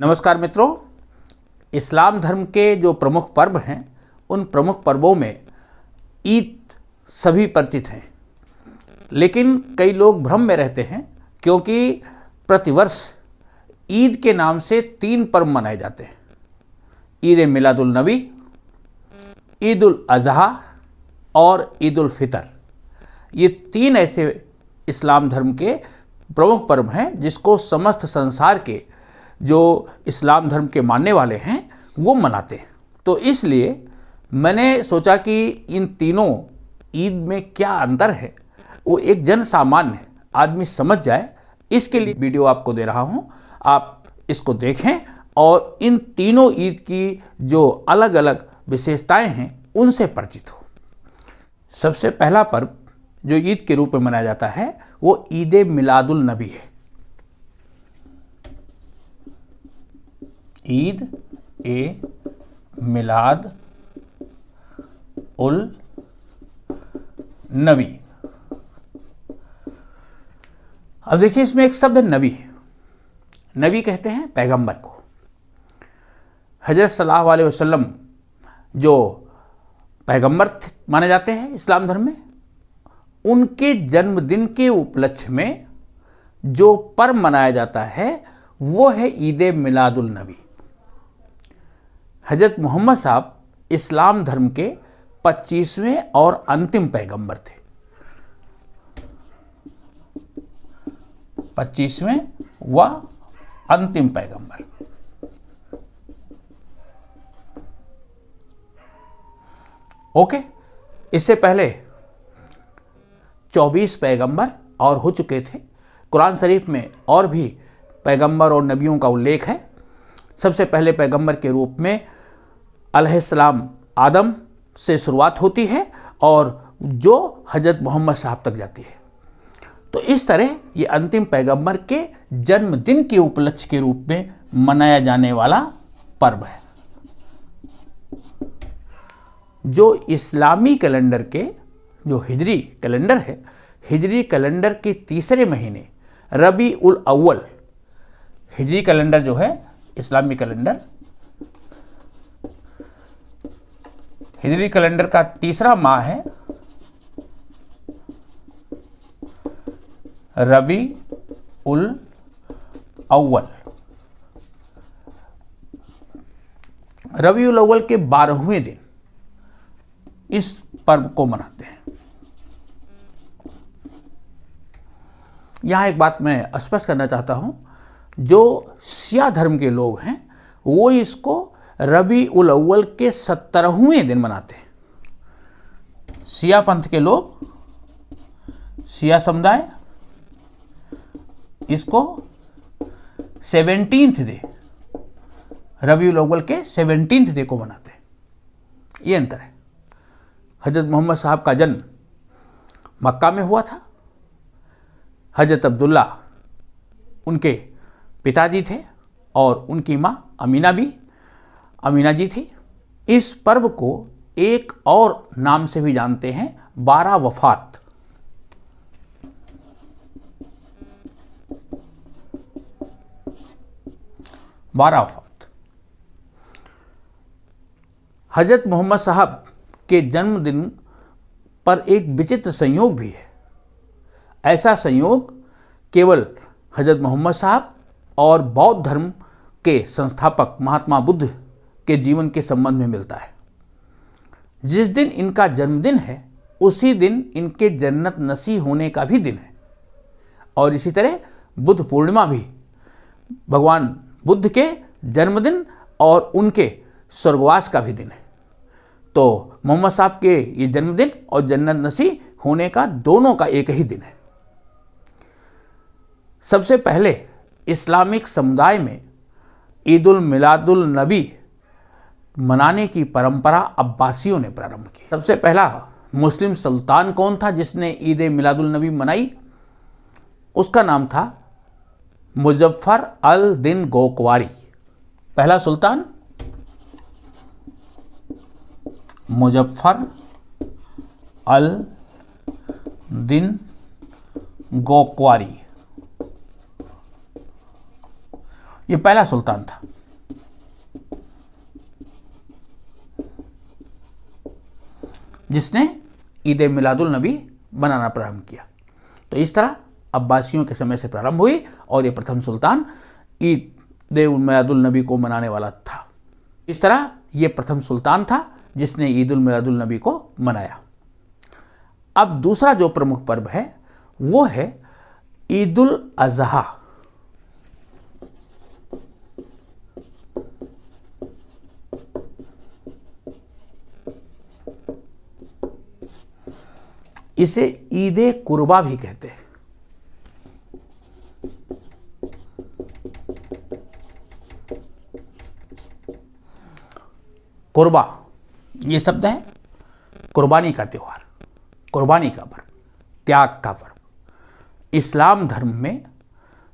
नमस्कार मित्रों, इस्लाम धर्म के जो प्रमुख पर्व हैं उन प्रमुख पर्वों में ईद सभी परिचित हैं, लेकिन कई लोग भ्रम में रहते हैं क्योंकि प्रतिवर्ष ईद के नाम से 3 पर्व मनाए जाते हैं। ईद मिलादुल नबी, ईद उल अज़हा और ईद उल फितर। ये 3 ऐसे इस्लाम धर्म के प्रमुख पर्व हैं जिसको समस्त संसार के जो इस्लाम धर्म के मानने वाले हैं वो मनाते हैं। तो इसलिए मैंने सोचा कि इन तीनों ईद में क्या अंतर है वो एक जन सामान्य आदमी समझ जाए, इसके लिए वीडियो आपको दे रहा हूँ। आप इसको देखें और इन तीनों ईद की जो अलग अलग विशेषताएं हैं उनसे परिचित हो। सबसे पहला पर्व जो ईद के रूप में मनाया जाता है वो ईद मिलादुल नबी है। ईद ए मिलाद उल नबी। अब देखिए, इसमें एक शब्द नबी है। नबी कहते हैं पैगंबर को। हजरत सल्लल्लाहु अलैहि वसल्लम जो पैगंबर माने जाते हैं इस्लाम धर्म में, उनके जन्मदिन के उपलक्ष्य में जो पर्व मनाया जाता है वो है ईद मिलादुल नबी। हजरत मोहम्मद साहब इस्लाम धर्म के 25वें और अंतिम पैगंबर थे। 25वें व अंतिम पैगंबर। ओके, इससे पहले 24 पैगंबर और हो चुके थे। कुरान शरीफ में और भी पैगंबर और नबियों का उल्लेख है। सबसे पहले पैगंबर के रूप में अलैहिस्सलाम आदम से शुरुआत होती है और जो हजरत मोहम्मद साहब तक जाती है। तो इस तरह ये अंतिम पैगंबर के जन्मदिन के उपलक्ष्य के रूप में मनाया जाने वाला पर्व है। जो इस्लामी कैलेंडर के जो हिजरी कैलेंडर है, हिजरी कैलेंडर के तीसरे महीने रबी उल अव्वल, हिजरी कैलेंडर जो है इस्लामी कैलेंडर, हिजरी कैलेंडर का तीसरा माह है रबी उल अव्वल। रबी उल अव्वल के 12वें दिन इस पर्व को मनाते हैं। यहां एक बात मैं स्पष्ट करना चाहता हूं, जो शिया धर्म के लोग हैं वो इसको रबी उल अव्वल के 17वें दिन मनाते हैं। शिया पंथ के लोग, शिया समुदाय इसको 17th डे, रबी उल अव्वल के 17th डे को मनाते हैं। ये अंतर है। हजरत मोहम्मद साहब का जन्म मक्का में हुआ था। हजरत अब्दुल्ला उनके पिताजी थे और उनकी माँ अमीना जी थी। इस पर्व को एक और नाम से भी जानते हैं, 12 वफात। हजरत मोहम्मद साहब के जन्मदिन पर एक विचित्र संयोग भी है। ऐसा संयोग केवल हजरत मोहम्मद साहब और बौद्ध धर्म के संस्थापक महात्मा बुद्ध के जीवन के संबंध में मिलता है। जिस दिन इनका जन्मदिन है उसी दिन इनके जन्नत नसीब होने का भी दिन है। और इसी तरह बुद्ध पूर्णिमा भी भगवान बुद्ध के जन्मदिन और उनके स्वर्गवास का भी दिन है। तो मोहम्मद साहब के ये जन्मदिन और जन्नत नसीब होने का दोनों का एक ही दिन है। सबसे पहले इस्लामिक समुदाय में ईद उल मिलादुल नबी मनाने की परंपरा अब्बासियों ने प्रारंभ की। सबसे पहला मुस्लिम सुल्तान कौन था जिसने ईद मिलादुल नबी मनाई? उसका नाम था मुजफ्फर अल दिन गोकवारी। पहला सुल्तान मुजफ्फर अल दिन गोकवारी, ये पहला सुल्तान था। जिसने ईद मिलादुल नबी बनाना प्रारंभ किया। तो इस तरह अब्बासियों के समय से प्रारंभ हुई और ये प्रथम सुल्तान ईद मिलादुल नबी को मनाने वाला था। इस तरह ये प्रथम सुल्तान था जिसने ईद मिलादुल नबी को मनाया। अब दूसरा जो प्रमुख पर्व है वो है ईदुल अज़हा। इसे ईद कुर्बा भी कहते हैं। कुर्बा ये शब्द है कुर्बानी का त्यौहार, कुर्बानी का पर्व, त्याग का पर्व। इस्लाम धर्म में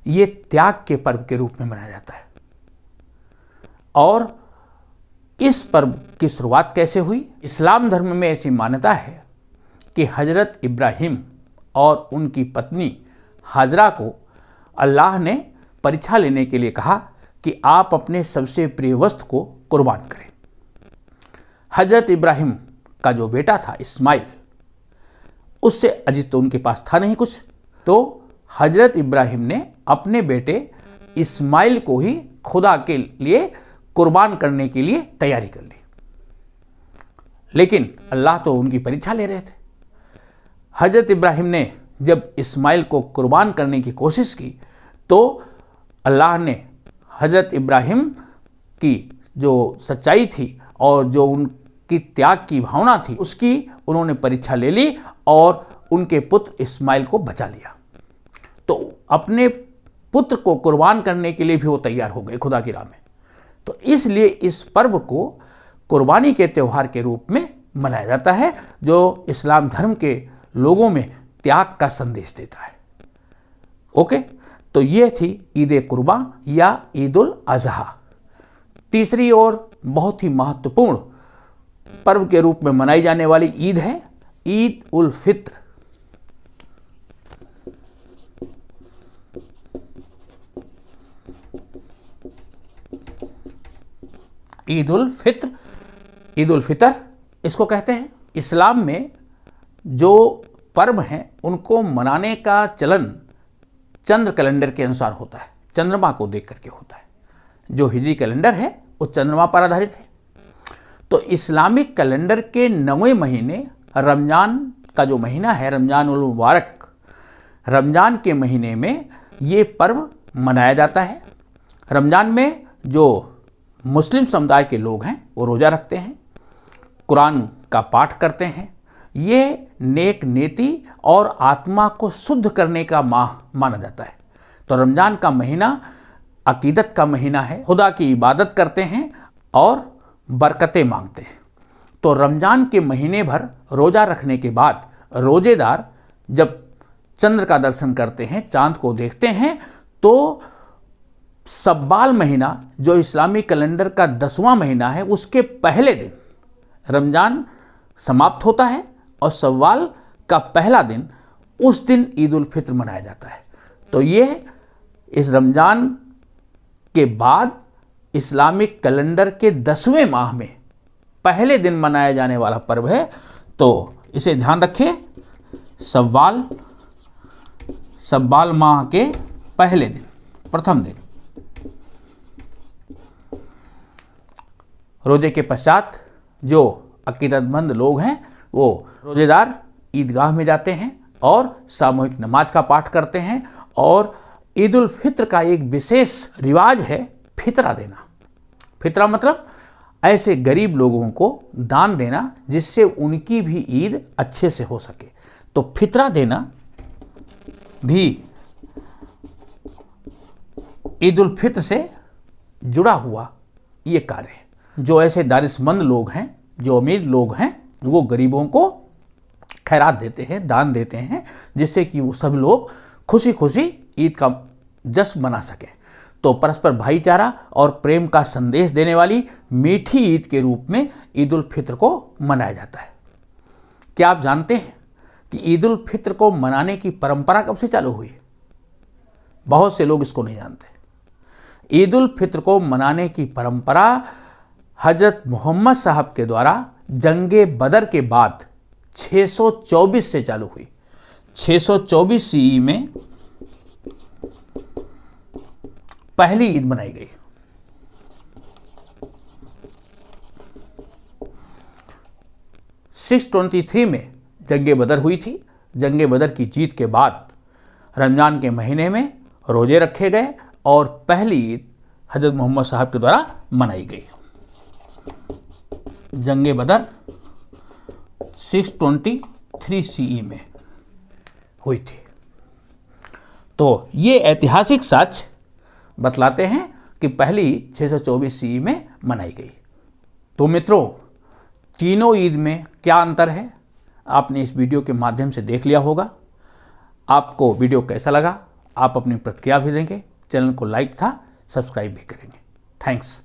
ये त्याग के पर्व के रूप में मनाया जाता है। और इस पर्व की शुरुआत कैसे हुई? इस्लाम धर्म में ऐसी मान्यता है कि हजरत इब्राहिम और उनकी पत्नी हाजरा को अल्लाह ने परीक्षा लेने के लिए कहा कि आप अपने सबसे प्रिय वस्तु को कुर्बान करें। हजरत इब्राहिम का जो बेटा था इस्माइल, उससे अजीज तो उनके पास था नहीं कुछ, तो हजरत इब्राहिम ने अपने बेटे इस्माइल को ही खुदा के लिए कुर्बान करने के लिए तैयारी कर ली। लेकिन अल्लाह तो उनकी परीक्षा ले रहे थे। हजरत इब्राहिम ने जब इस्माइल को कुर्बान करने की कोशिश की तो अल्लाह ने हजरत इब्राहिम की जो सच्चाई थी और जो उनकी त्याग की भावना थी उसकी उन्होंने परीक्षा ले ली और उनके पुत्र इस्माइल को बचा लिया। तो अपने पुत्र को कुर्बान करने के लिए भी वो तैयार हो गए खुदा की राह में। तो इसलिए इस पर्व को कुर्बानी के त्यौहार के रूप में मनाया जाता है, जो इस्लाम धर्म के लोगों में त्याग का संदेश देता है। ओके, तो ये थी ईद कुर्बा या ईदुल अज़हा। तीसरी और बहुत ही महत्वपूर्ण पर्व के रूप में मनाई जाने वाली ईद है ईद उल फित्र। ईद उल फित्र, ईद उल फितर इसको कहते हैं। इस्लाम में जो पर्व हैं उनको मनाने का चलन चंद्र कैलेंडर के अनुसार होता है, चंद्रमा को देख करके होता है। जो हिजरी कैलेंडर है वो चंद्रमा पर आधारित है। तो इस्लामिक कैलेंडर के 9वें महीने रमज़ान का जो महीना है, रमज़ान उल मुबारक, रमज़ान के महीने में ये पर्व मनाया जाता है। रमज़ान में जो मुस्लिम समुदाय के लोग हैं वो रोज़ा रखते हैं, कुरान का पाठ करते हैं। ये नेक नीति और आत्मा को शुद्ध करने का माह माना जाता है। तो रमज़ान का महीना अकीदत का महीना है, खुदा की इबादत करते हैं और बरकतें मांगते हैं। तो रमज़ान के महीने भर रोज़ा रखने के बाद रोज़ेदार जब चंद्र का दर्शन करते हैं, चांद को देखते हैं, तो सब्बाल महीना जो इस्लामी कैलेंडर का 10वां महीना है उसके पहले दिन रमज़ान समाप्त होता है और सव्वाल का पहला दिन, उस दिन ईद उल फित्र मनाया जाता है। तो ये इस रमज़ान के बाद इस्लामिक कैलेंडर के 10वें माह में पहले दिन मनाया जाने वाला पर्व है। तो इसे ध्यान रखें, सव्वाल माह के पहले दिन, प्रथम दिन। रोजे के पश्चात जो अकीदतमंद लोग हैं वो रोजेदार ईदगाह में जाते हैं और सामूहिक नमाज का पाठ करते हैं। और ईद उल फित्र का एक विशेष रिवाज है फितरा देना। फितरा मतलब ऐसे गरीब लोगों को दान देना जिससे उनकी भी ईद अच्छे से हो सके। तो फितरा देना भी ईद उल फित्र से जुड़ा हुआ ये कार्य है। जो ऐसे दानिशमंद लोग हैं, जो अमीर लोग हैं, वो गरीबों को खैरात देते हैं, दान देते हैं, जिससे कि वो सब लोग खुशी खुशी ईद का जश्न मना सकें। तो परस्पर भाईचारा और प्रेम का संदेश देने वाली मीठी ईद के रूप में ईद उल फित्र को मनाया जाता है। क्या आप जानते हैं कि ईद उल फित्र को मनाने की परंपरा कब से चालू हुई? बहुत से लोग इसको नहीं जानते। ईद उल फित्र को मनाने की परंपरा हजरत मोहम्मद साहब के द्वारा जंगे बदर के बाद 624 से चालू हुई। 624 सीई में पहली ईद मनाई गई। 623 में जंगे बदर हुई थी। जंगे बदर की जीत के बाद रमज़ान के महीने में रोज़े रखे गए और पहली ईद हज़रत मोहम्मद साहब के द्वारा मनाई गई। जंगे बदर 623 सीई में हुई थी। तो ये ऐतिहासिक सच बतलाते हैं कि पहली 624 सीई में मनाई गई। तो मित्रों, तीनों ईद में क्या अंतर है आपने इस वीडियो के माध्यम से देख लिया होगा। आपको वीडियो कैसा लगा आप अपनी प्रतिक्रिया भी देंगे। चैनल को लाइक था सब्सक्राइब भी करेंगे। थैंक्स।